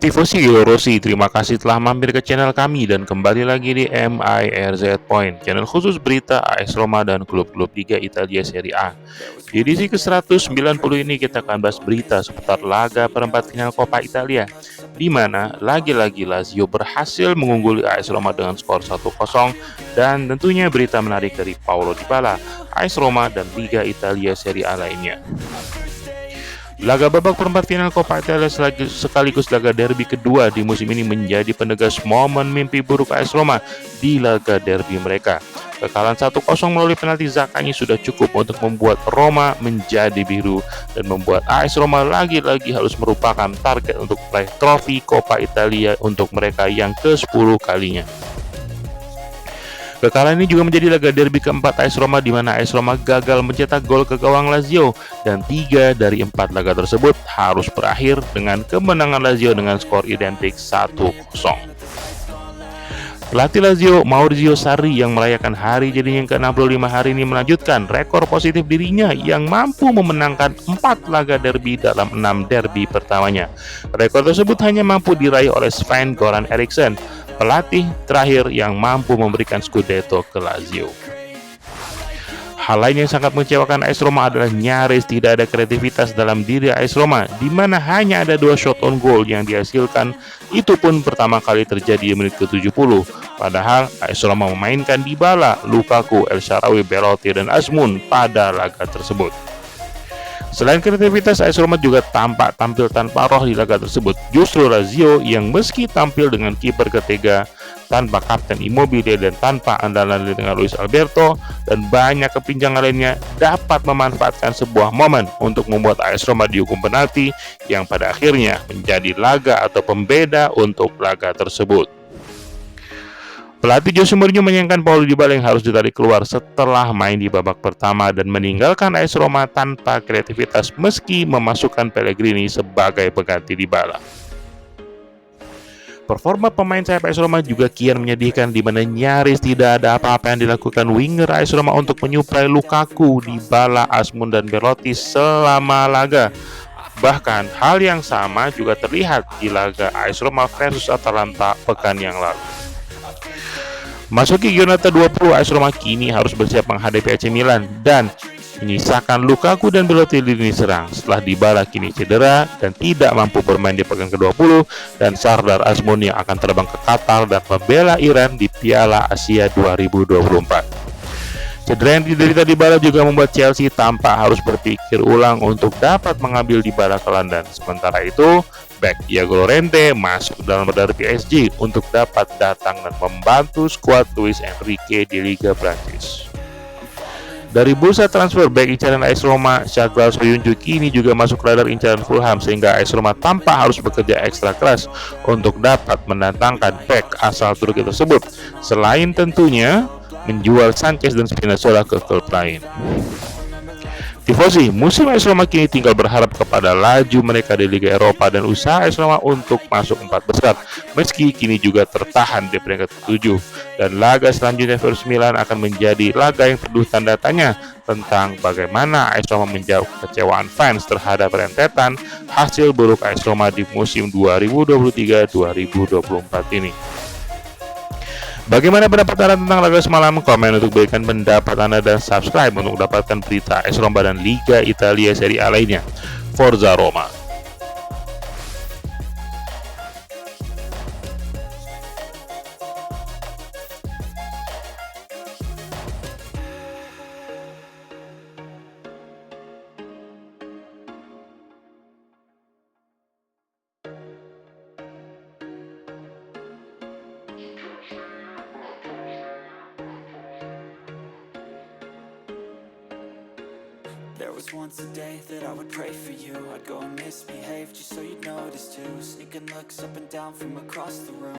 Tifosi Rossi, terima kasih telah mampir ke channel kami dan kembali lagi di MIRZ Point, channel khusus berita AS Roma dan klub-klub Liga Italia Serie A. Di edisi ke-190 ini kita akan bahas berita seputar laga perempat final Coppa Italia, di mana lagi-lagi Lazio berhasil mengungguli AS Roma dengan skor 1-0, dan tentunya berita menarik dari Paulo Dybala, AS Roma dan Liga Italia Serie A lainnya. Laga babak perempat final Coppa Italia sekaligus laga derby kedua di musim ini menjadi penegas momen mimpi buruk AS Roma di laga derby mereka. Kekalahan 1-0 melalui penalti Zaccagni sudah cukup untuk membuat Roma menjadi biru dan membuat AS Roma lagi-lagi harus merupakan target untuk meraih trofi Coppa Italia untuk mereka yang ke-10 kalinya. Kekalahan ini juga menjadi laga derby keempat AS Roma di mana AS Roma gagal mencetak gol ke gawang Lazio, dan 3 dari 4 laga tersebut harus berakhir dengan kemenangan Lazio dengan skor identik 1-0. Pelatih Lazio, Maurizio Sarri, yang merayakan hari jadi yang ke-65 hari ini melanjutkan rekor positif dirinya yang mampu memenangkan 4 laga derby dalam 6 derby pertamanya. Rekor tersebut hanya mampu diraih oleh Sven-Göran Eriksson, pelatih terakhir yang mampu memberikan Scudetto ke Lazio. Hal lain yang sangat mengecewakan AS Roma adalah nyaris tidak ada kreativitas dalam diri AS Roma, di mana hanya ada 2 shot on goal yang dihasilkan, itu pun pertama kali terjadi di menit ke-70. Padahal AS Roma memainkan Dybala, Lukaku, El Shaarawy, Belotti, dan Azmoun pada laga tersebut. Selain kreativitas, AS Roma juga tampak tampil tanpa roh di laga tersebut. Justru Lazio yang meski tampil dengan kiper ketiga, tanpa kapten Immobile, dan tanpa andalan dengan Luis Alberto dan banyak kepinjangan lainnya, dapat memanfaatkan sebuah momen untuk membuat AS Roma dihukum penalti yang pada akhirnya menjadi laga atau pembeda untuk laga tersebut. Pelatih Jose Mourinho menyayangkan Paulo Dybala yang harus ditarik keluar setelah main di babak pertama dan meninggalkan AS Roma tanpa kreativitas meski memasukkan Pellegrini sebagai pengganti Dybala. Performa pemain sayap AS Roma juga kian menyedihkan, di mana nyaris tidak ada apa-apa yang dilakukan winger AS Roma untuk menyuplai Lukaku, Dybala, Azmoun, dan Belotti selama laga. Bahkan hal yang sama juga terlihat di laga AS Roma versus Atalanta pekan yang lalu. Masuki Giornata 20, AS Roma kini harus bersiap menghadapi AC Milan dan menyisakan Lukaku dan Belotti di lini serang setelah Dybala kini cedera dan tidak mampu bermain di pekan ke-20, dan Sardar Azmoun yang akan terbang ke Qatar dan membela Iran di Piala Asia 2024. Cedera yang diderita Dybala juga membuat Chelsea tampak harus berpikir ulang untuk dapat mengambil Dybala ke London. Sementara itu, bek Iago Llorente masuk dalam radar PSG untuk dapat datang dan membantu skuad Luis Enrique di Liga Prancis. Dari bursa transfer, bek incaran AS Roma, Shakhtar Soyuncu, kini juga masuk radar incaran Fulham, sehingga AS Roma tampak harus bekerja ekstra keras untuk dapat mendatangkan bek asal Turki tersebut, selain tentunya menjual Sanchez dan Spinazzola ke klub lain. Tifosi, musim AS Roma kini tinggal berharap kepada laju mereka di Liga Eropa dan usaha AS Roma untuk masuk 4 besar, meski kini juga tertahan di peringkat ke-7. Dan laga selanjutnya versus Milan akan menjadi laga yang penuh tanda tanya tentang bagaimana AS Roma menjawab kekecewaan fans terhadap rentetan hasil buruk AS Roma di musim 2023-2024 ini. Bagaimana pendapat Anda tentang laga semalam? Komen untuk berikan pendapat Anda dan subscribe untuk mendapatkan berita AS Roma dan Liga Italia Serie A lainnya. Forza Roma! There was once a day that I would pray for you. I'd go and misbehave just so you'd notice too. Sneaking looks up and down from across the room.